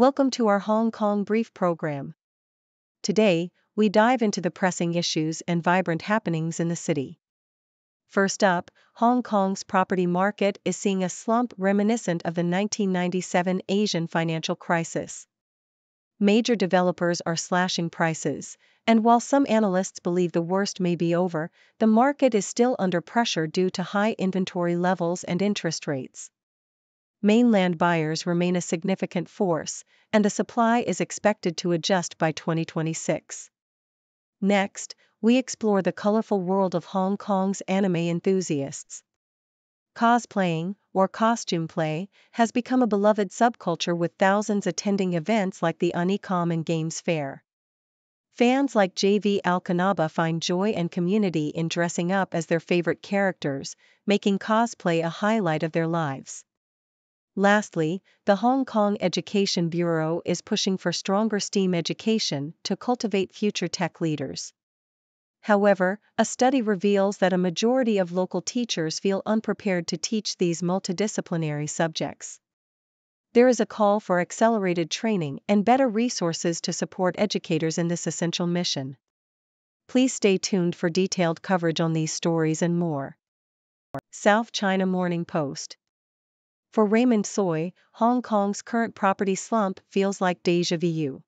Welcome to our Hong Kong Brief program. Today, we dive into the pressing issues and vibrant happenings in the city. First up, Hong Kong's property market is seeing a slump reminiscent of the 1997 Asian financial crisis. Major developers are slashing prices, and while some analysts believe the worst may be over, the market is still under pressure due to high inventory levels and interest rates. Mainland buyers remain a significant force, and the supply is expected to adjust by 2026. Next, we explore the colorful world of Hong Kong's anime enthusiasts. Cosplaying, or costume play, has become a beloved subculture with thousands attending events like the Unicom and Games Fair. Fans like Jayvee Alconaba find joy and community in dressing up as their favorite characters, making cosplay a highlight of their lives. Lastly, the Hong Kong Education Bureau is pushing for stronger STEAM education to cultivate future tech leaders. However, a study reveals that a majority of local teachers feel unprepared to teach these multidisciplinary subjects. There is a call for accelerated training and better resources to support educators in this essential mission. Please stay tuned for detailed coverage on these stories and more. South China Morning Post. For Raymond Tsoi, Hong Kong's current property slump feels like déjà vu.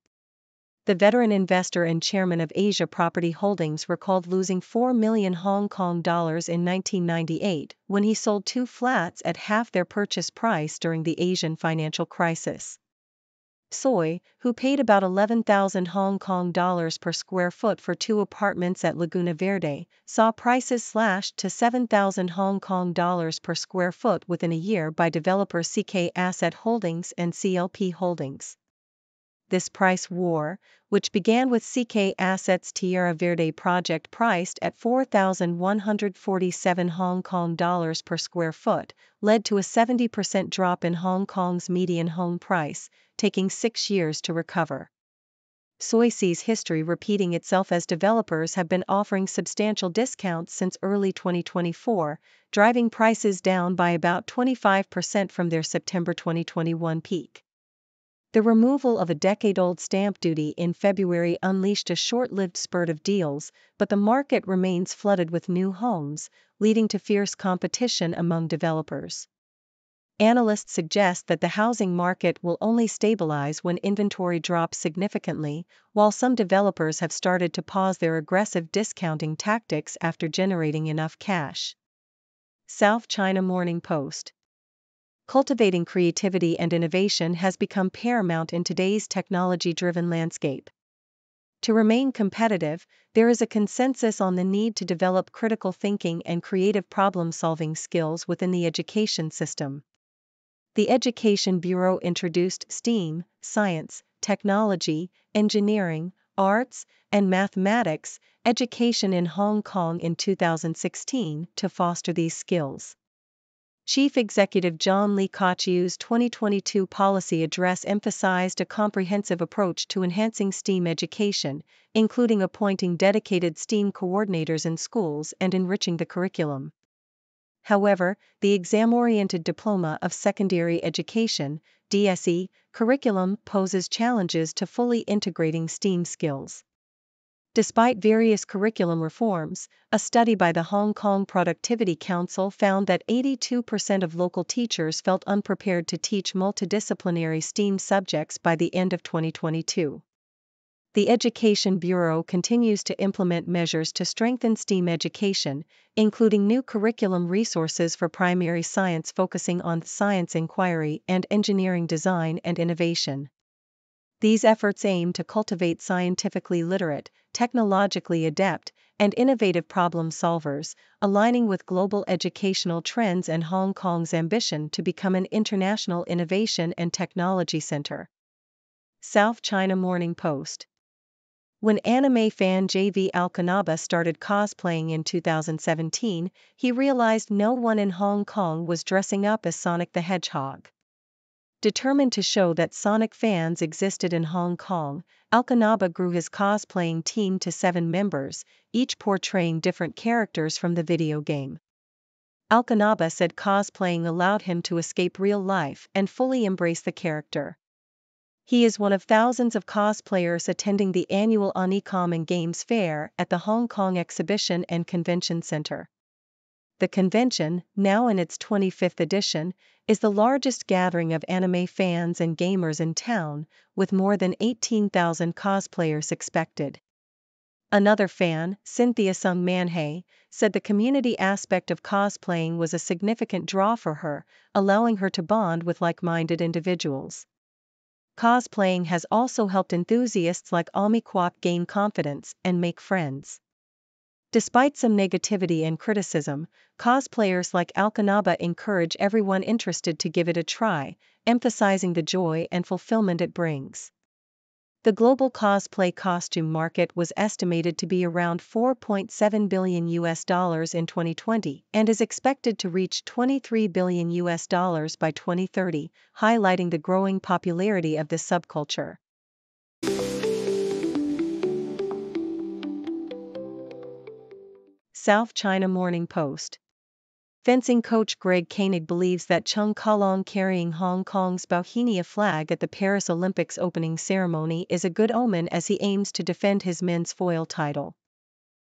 The veteran investor and chairman of Asia Property Holdings recalled losing $4 million Hong Kong dollars in 1998 when he sold 2 flats at half their purchase price during the Asian financial crisis. Tsoi, who paid about 11,000 Hong Kong dollars per square foot for 2 apartments at Laguna Verde, saw prices slashed to 7,000 Hong Kong dollars per square foot within a year by developers CK Asset Holdings and CLP Holdings. This price war, which began with CK Asset's Tierra Verde project priced at 4,147 Hong Kong dollars per square foot, led to a 70% drop in Hong Kong's median home price, taking 6 years to recover. Tsoi sees history repeating itself as developers have been offering substantial discounts since early 2024, driving prices down by about 25% from their September 2021 peak. The removal of a decade-old stamp duty in February unleashed a short-lived spurt of deals, but the market remains flooded with new homes, leading to fierce competition among developers. Analysts suggest that the housing market will only stabilize when inventory drops significantly, while some developers have started to pause their aggressive discounting tactics after generating enough cash. South China Morning Post. Cultivating creativity and innovation has become paramount in today's technology-driven landscape. To remain competitive, there is a consensus on the need to develop critical thinking and creative problem-solving skills within the education system. The Education Bureau introduced STEAM, science, technology, engineering, arts, and mathematics education in Hong Kong in 2016 to foster these skills. Chief Executive John Lee Kok-yiu's 2022 policy address emphasized a comprehensive approach to enhancing STEAM education, including appointing dedicated STEAM coordinators in schools and enriching the curriculum. However, the exam-oriented Diploma of Secondary Education (DSE) curriculum poses challenges to fully integrating STEAM skills. Despite various curriculum reforms, a study by the Hong Kong Productivity Council found that 82% of local teachers felt unprepared to teach multidisciplinary STEAM subjects by the end of 2022. The Education Bureau continues to implement measures to strengthen STEAM education, including new curriculum resources for primary science focusing on science inquiry and engineering design and innovation. These efforts aim to cultivate scientifically literate, technologically adept, and innovative problem solvers, aligning with global educational trends and Hong Kong's ambition to become an international innovation and technology center. South China Morning Post. When anime fan Jayvee Alconaba started cosplaying in 2017, he realized no one in Hong Kong was dressing up as Sonic the Hedgehog. Determined to show that Sonic fans existed in Hong Kong, Alconaba grew his cosplaying team to 7 members, each portraying different characters from the video game. Alconaba said cosplaying allowed him to escape real life and fully embrace the character. He is one of thousands of cosplayers attending the annual Unicom and Games Fair at the Hong Kong Exhibition and Convention Center. The convention, now in its 25th edition, is the largest gathering of anime fans and gamers in town, with more than 18,000 cosplayers expected. Another fan, Cynthia Sung Manhei, said the community aspect of cosplaying was a significant draw for her, allowing her to bond with like-minded individuals. Cosplaying has also helped enthusiasts like Ami Kwok gain confidence and make friends. Despite some negativity and criticism, cosplayers like Alconaba encourage everyone interested to give it a try, emphasizing the joy and fulfillment it brings. The global cosplay costume market was estimated to be around $4.7 billion in 2020 and is expected to reach $23 billion by 2030, highlighting the growing popularity of this subculture. South China Morning Post. Fencing coach Greg Koenig believes that Chung Kalong carrying Hong Kong's Bauhinia flag at the Paris Olympics opening ceremony is a good omen as he aims to defend his men's foil title.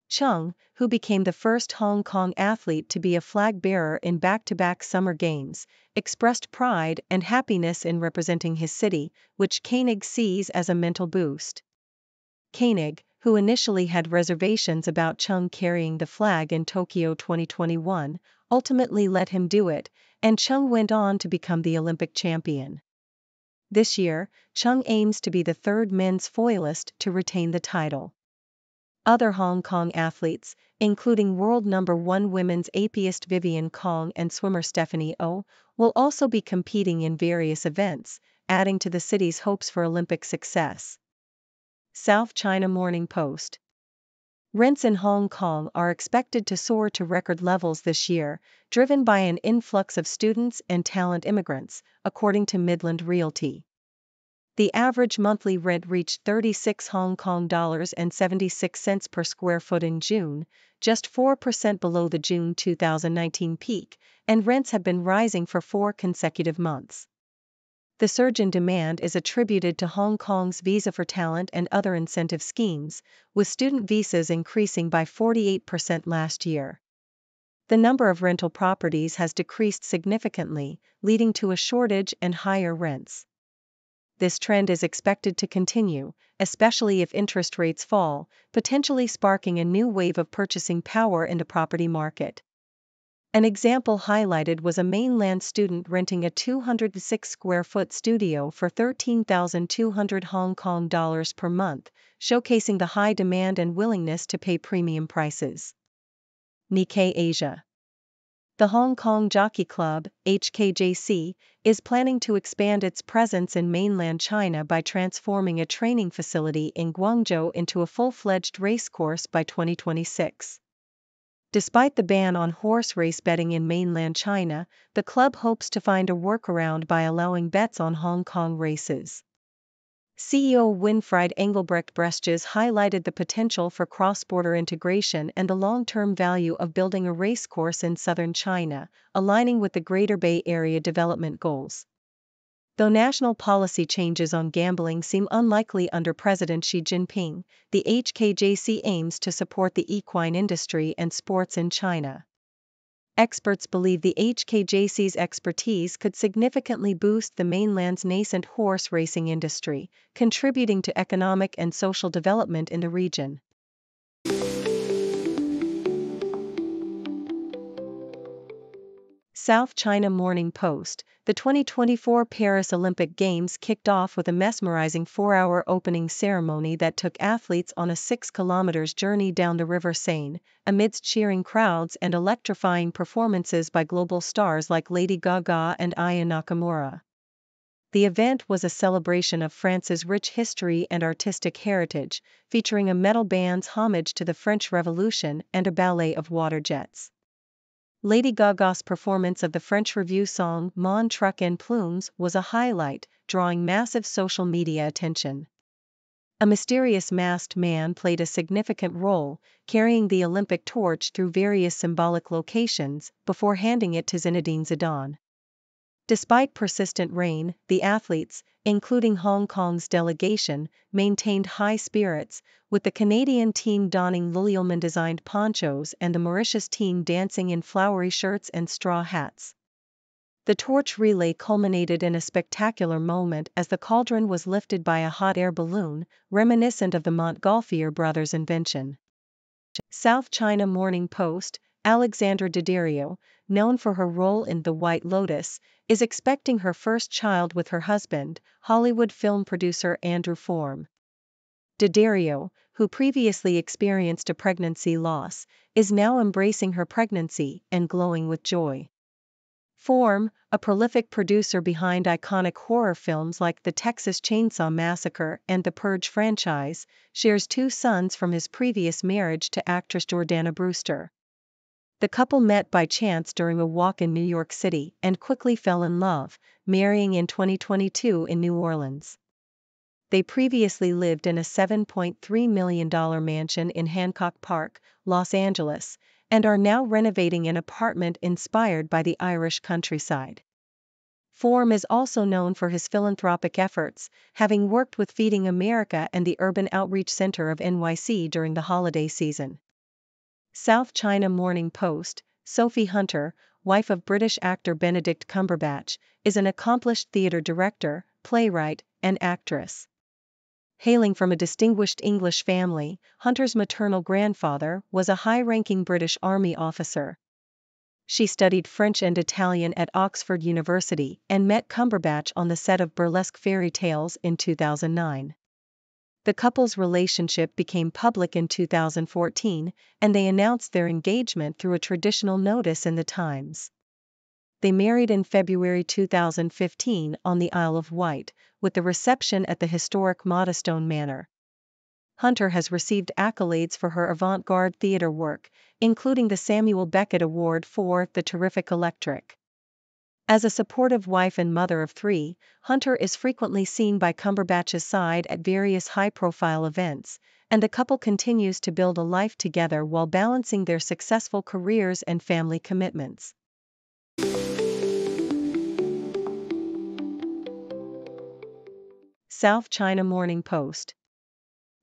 Chung, who became the first Hong Kong athlete to be a flag bearer in back-to-back Summer Games, expressed pride and happiness in representing his city, which Koenig sees as a mental boost. Koenig, who initially had reservations about Chung carrying the flag in Tokyo 2021, ultimately let him do it, and Chung went on to become the Olympic champion. This year, Chung aims to be the third men's foilist to retain the title. Other Hong Kong athletes, including world #1 women's apiist Vivian Kong and swimmer Stephanie Oh, will also be competing in various events, adding to the city's hopes for Olympic success. South China Morning Post. Rents in Hong Kong are expected to soar to record levels this year, driven by an influx of students and talent immigrants, according to Mainland Realty. The average monthly rent reached 36 Hong Kong dollars and 76 cents per square foot in June, just 4% below the June 2019 peak, and rents have been rising for 4 consecutive months. The surge in demand is attributed to Hong Kong's Visa for Talent and other incentive schemes, with student visas increasing by 48% last year. The number of rental properties has decreased significantly, leading to a shortage and higher rents. This trend is expected to continue, especially if interest rates fall, potentially sparking a new wave of purchasing power in the property market. An example highlighted was a Mainland student renting a 206-square-foot studio for 13,200 Hong Kong dollars per month, showcasing the high demand and willingness to pay premium prices. Nikkei Asia. The Hong Kong Jockey Club, HKJC, is planning to expand its presence in mainland China by transforming a training facility in Guangzhou into a full-fledged racecourse by 2026. Despite the ban on horse race betting in mainland China, the club hopes to find a workaround by allowing bets on Hong Kong races. CEO Winfried Engelbrecht Bresches highlighted the potential for cross-border integration and the long-term value of building a racecourse in southern China, aligning with the Greater Bay Area development goals. Though national policy changes on gambling seem unlikely under President Xi Jinping, the HKJC aims to support the equine industry and sports in China. Experts believe the HKJC's expertise could significantly boost the mainland's nascent horse racing industry, contributing to economic and social development in the region. South China Morning Post. The 2024 Paris Olympic Games kicked off with a mesmerizing 4-hour opening ceremony that took athletes on a 6-kilometer journey down the River Seine, amidst cheering crowds and electrifying performances by global stars like Lady Gaga and Aya Nakamura. The event was a celebration of France's rich history and artistic heritage, featuring a metal band's homage to the French Revolution and a ballet of water jets. Lady Gaga's performance of the French revue song Mon Truc en Plumes was a highlight, drawing massive social media attention. A mysterious masked man played a significant role, carrying the Olympic torch through various symbolic locations, before handing it to Zinedine Zidane. Despite persistent rain, the athletes, including Hong Kong's delegation, maintained high spirits, with the Canadian team donning Lululemon-designed ponchos and the Mauritius team dancing in flowery shirts and straw hats. The torch relay culminated in a spectacular moment as the cauldron was lifted by a hot air balloon, reminiscent of the Montgolfier brothers' invention. South China Morning Post, Alexandra Daddario, known for her role in The White Lotus, is expecting her first child with her husband, Hollywood film producer Andrew Form. Daddario, who previously experienced a pregnancy loss, is now embracing her pregnancy and glowing with joy. Form, a prolific producer behind iconic horror films like The Texas Chainsaw Massacre and The Purge franchise, shares 2 sons from his previous marriage to actress Jordana Brewster. The couple met by chance during a walk in New York City and quickly fell in love, marrying in 2022 in New Orleans. They previously lived in a $7.3 million mansion in Hancock Park, Los Angeles, and are now renovating an apartment inspired by the Irish countryside. Form is also known for his philanthropic efforts, having worked with Feeding America and the Urban Outreach Center of NYC during the holiday season. South China Morning Post, Sophie Hunter, wife of British actor Benedict Cumberbatch, is an accomplished theatre director, playwright, and actress. Hailing from a distinguished English family, Hunter's maternal grandfather was a high-ranking British Army officer. She studied French and Italian at Oxford University and met Cumberbatch on the set of Burlesque Fairy Tales in 2009. The couple's relationship became public in 2014, and they announced their engagement through a traditional notice in the Times. They married in February 2015 on the Isle of Wight, with the reception at the historic Moddestone Manor. Hunter has received accolades for her avant-garde theatre work, including the Samuel Beckett Award for The Terrific Electric. As a supportive wife and mother of 3, Hunter is frequently seen by Cumberbatch's side at various high-profile events, and the couple continues to build a life together while balancing their successful careers and family commitments. South China Morning Post.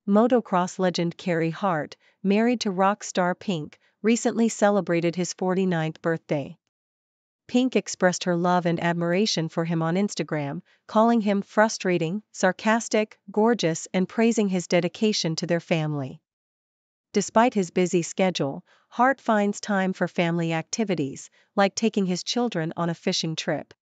Motocross legend Carey Hart, married to rock star Pink, recently celebrated his 49th birthday. Pink expressed her love and admiration for him on Instagram, calling him frustrating, sarcastic, gorgeous, and praising his dedication to their family. Despite his busy schedule, Hart finds time for family activities, like taking his children on a fishing trip.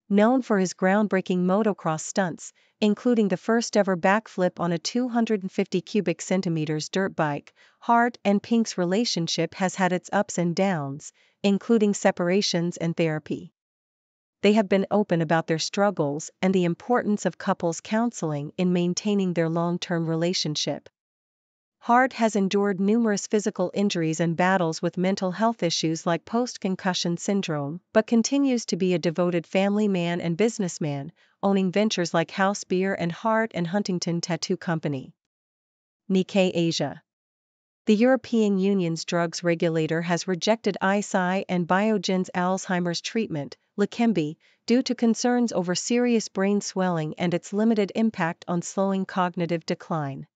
Known for his groundbreaking motocross stunts, including the first-ever backflip on a 250 cubic centimeters dirt bike, Hart and Pink's relationship has had its ups and downs, including separations and therapy. They have been open about their struggles and the importance of couples counseling in maintaining their long-term relationship. Hart has endured numerous physical injuries and battles with mental health issues like post-concussion syndrome, but continues to be a devoted family man and businessman, owning ventures like House Beer and Hart and Huntington Tattoo Company. Nikkei Asia. The European Union's drugs regulator has rejected Eisai and Biogen's Alzheimer's treatment, Leqembi, due to concerns over serious brain swelling and its limited impact on slowing cognitive decline.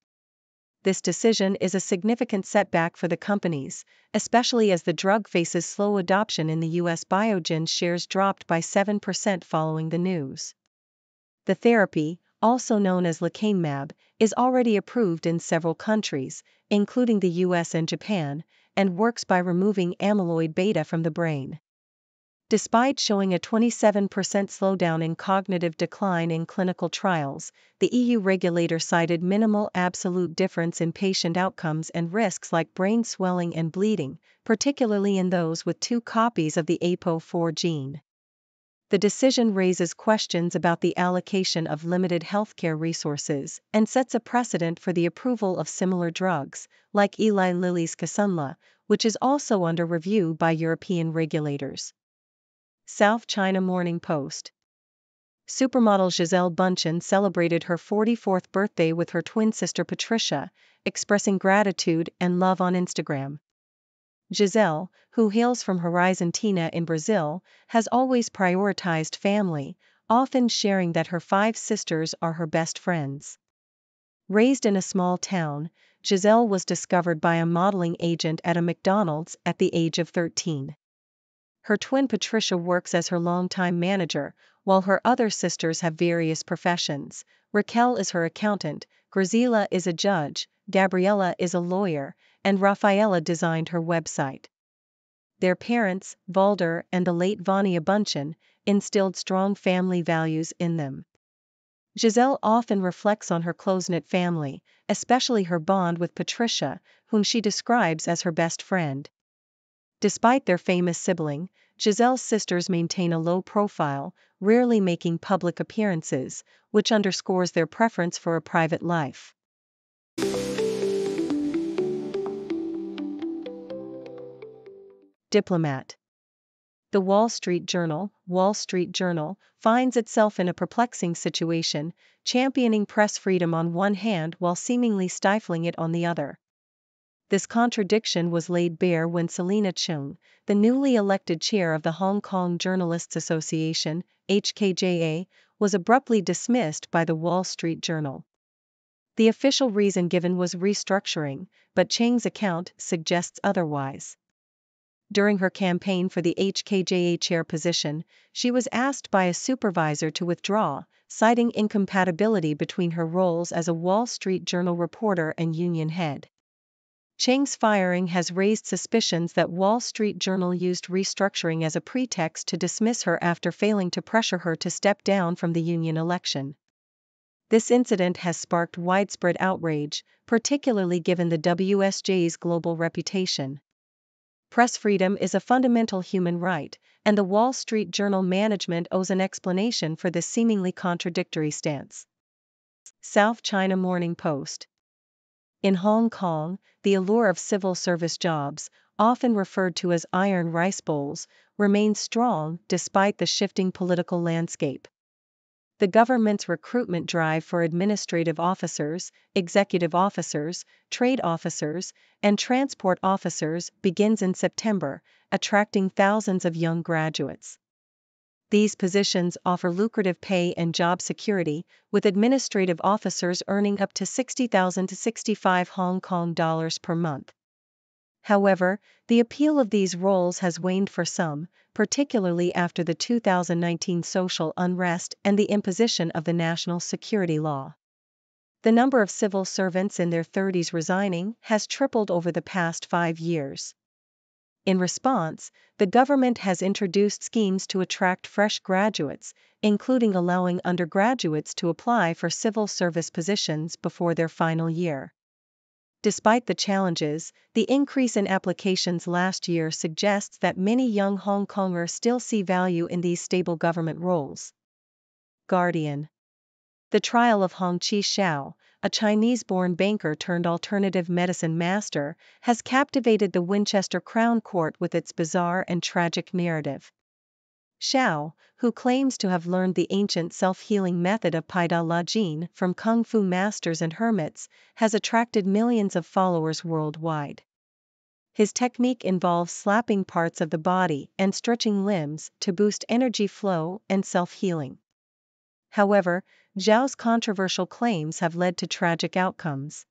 This decision is a significant setback for the companies, especially as the drug faces slow adoption in the US. Biogen's shares dropped by 7% following the news. The therapy, also known as lecanemab, is already approved in several countries, including the US and Japan, and works by removing amyloid beta from the brain. Despite showing a 27% slowdown in cognitive decline in clinical trials, the EU regulator cited minimal absolute difference in patient outcomes and risks like brain swelling and bleeding, particularly in those with 2 copies of the APOE4 gene. The decision raises questions about the allocation of limited healthcare resources and sets a precedent for the approval of similar drugs, like Eli Lilly's Kisunla, which is also under review by European regulators. South China Morning Post. Supermodel Gisele Bündchen celebrated her 44th birthday with her twin sister Patricia, expressing gratitude and love on Instagram. Giselle, who hails from Horizontina in Brazil, has always prioritized family, often sharing that her 5 sisters are her best friends. Raised in a small town, Giselle was discovered by a modeling agent at a McDonald's at the age of 13. Her twin Patricia works as her longtime manager, while her other sisters have various professions. Raquel is her accountant, Graciela is a judge, Gabriela is a lawyer, and Rafaela designed her website. Their parents, Valder and the late Vania Bunchen, instilled strong family values in them. Giselle often reflects on her close-knit family, especially her bond with Patricia, whom she describes as her best friend. Despite their famous sibling, Giselle's sisters maintain a low profile, rarely making public appearances, which underscores their preference for a private life. Diplomat. The Wall Street Journal finds itself in a perplexing situation, championing press freedom on one hand while seemingly stifling it on the other. This contradiction was laid bare when Selina Cheung, the newly elected chair of the Hong Kong Journalists Association, HKJA, was abruptly dismissed by the Wall Street Journal. The official reason given was restructuring, but Cheung's account suggests otherwise. During her campaign for the HKJA chair position, she was asked by a supervisor to withdraw, citing incompatibility between her roles as a Wall Street Journal reporter and union head. Cheung's firing has raised suspicions that Wall Street Journal used restructuring as a pretext to dismiss her after failing to pressure her to step down from the union election. This incident has sparked widespread outrage, particularly given the WSJ's global reputation. Press freedom is a fundamental human right, and the Wall Street Journal management owes an explanation for this seemingly contradictory stance. South China Morning Post. In Hong Kong, the allure of civil service jobs, often referred to as iron rice bowls, remains strong despite the shifting political landscape. The government's recruitment drive for administrative officers, executive officers, trade officers, and transport officers begins in September, attracting thousands of young graduates. These positions offer lucrative pay and job security, with administrative officers earning up to 60,000 to 65 Hong Kong dollars per month. However, the appeal of these roles has waned for some, particularly after the 2019 social unrest and the imposition of the national security law. The number of civil servants in their 30s resigning has tripled over the past 5 years. In response, the government has introduced schemes to attract fresh graduates, including allowing undergraduates to apply for civil service positions before their final year. Despite the challenges, the increase in applications last year suggests that many young Hong Kongers still see value in these stable government roles. Guardian. The trial of Hong Chi-Xiao, a Chinese-born banker turned alternative medicine master, has captivated the Winchester Crown Court with its bizarre and tragic narrative. Xiao, who claims to have learned the ancient self-healing method of Pai Da La Jin from kung fu masters and hermits, has attracted millions of followers worldwide. His technique involves slapping parts of the body and stretching limbs to boost energy flow and self-healing. However, Xiao's controversial claims have led to tragic outcomes.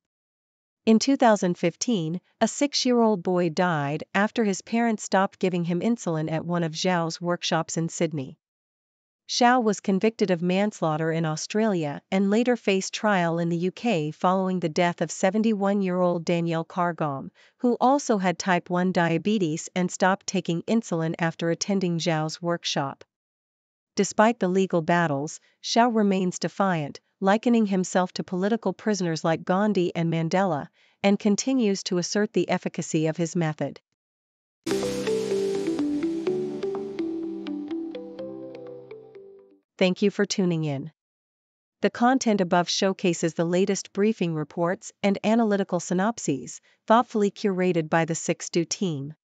In 2015, a 6-year-old boy died after his parents stopped giving him insulin at one of Xiao's workshops in Sydney. Xiao was convicted of manslaughter in Australia and later faced trial in the UK following the death of 71-year-old Danielle Cargom, who also had type 1 diabetes and stopped taking insulin after attending Xiao's workshop. Despite the legal battles, Xiao remains defiant, likening himself to political prisoners like Gandhi and Mandela, and continues to assert the efficacy of his method. Thank you for tuning in. The content above showcases the latest briefing reports and analytical synopses, thoughtfully curated by the 6Do team.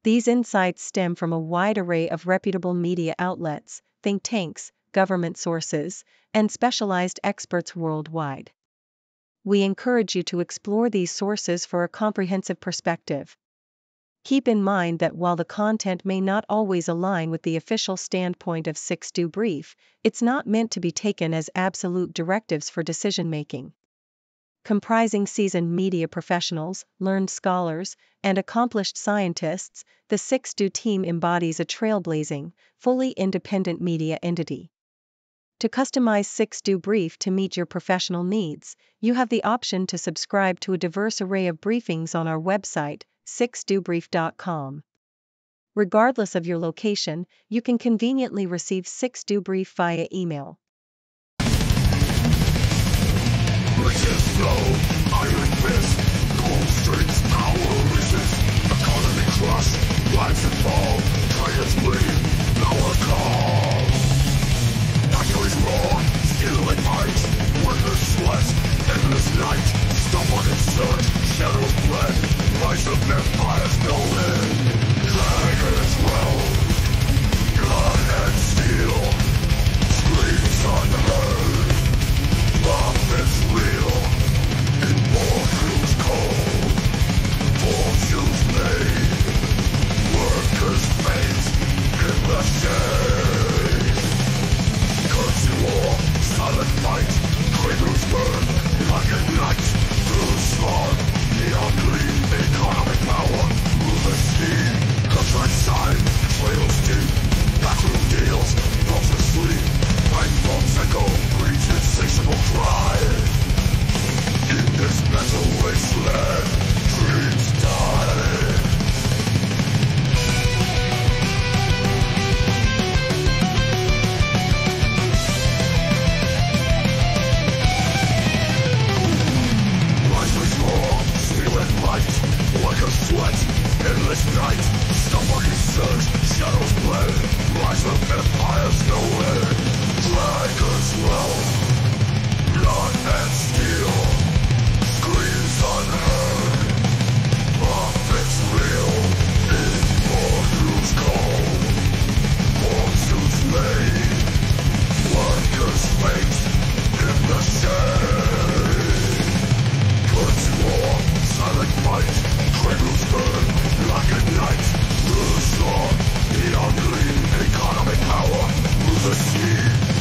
These insights stem from a wide array of reputable media outlets, think tanks, government sources, and specialized experts worldwide. We encourage you to explore these sources for a comprehensive perspective. keep in mind that while the content may not always align with the official standpoint of 6Do Brief, it's not meant to be taken as absolute directives for decision-making. Comprising seasoned media professionals, learned scholars, and accomplished scientists, the 6Do team embodies a trailblazing, fully independent media entity. To customize 6Do Brief to meet your professional needs, you have the option to subscribe to a diverse array of briefings on our website, 6dobrief.com. Regardless of your location, you can conveniently receive 6Do Brief via email. Riches flow, iron fist, cold streets, power resist, economy crush, lives that fall, traitors bleed, our call. Factories roar, stealing fight, workers sweat, endless night, stomach and surge, shadows bled, rise of empires no end, dragons realm, blood and steel, screams unheard, profits real, in boardrooms cold, fortunes made, workers fate, in the shade. Currency war, silent fight, cradles burn, like a night, through the smog, neon gleam, economic power, move the steam, contract sign, trails deep, backroom deals, falls asleep, bank bombs echo, greed's insatiable cry. In this mental wasteland, dreams die. Like a sweat, endless night, stomach surge, shadows bled, rise of empires no end, dragons realm, blood and steel, screams unheard, profits real, in boardrooms cold, fortunes made, workers fate, in the shade, currency war, silent fight, cradles burn, like a night, through the storm, neon gleam, economic power, move the sea,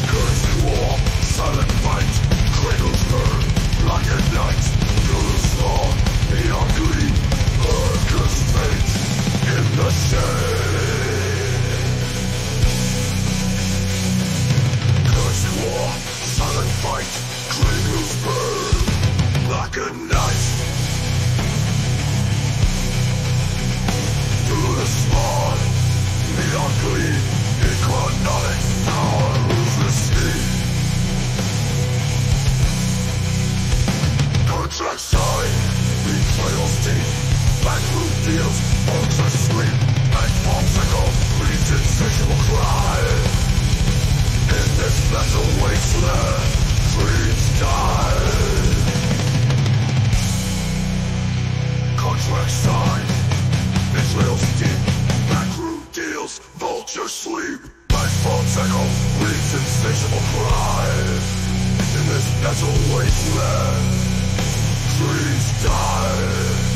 currency war, silent fight, cradles burn, like a night, through the storm, neon gleam, workers fate, in the shade. Currency war, silent fight, cradles burn, like a night, through the smog, neon gleam, economic power moves the sea. Contract sign, betrayals deep, backroom deals, orcs asleep, bank bombs echo, greed's insatiable cry. In this mental wasteland, dreams die. Contract sign, betrayals deep, backroom deals, vultures sleep, bank bombs echo, greed's insatiable cry. In this mental wasteland, dreams die.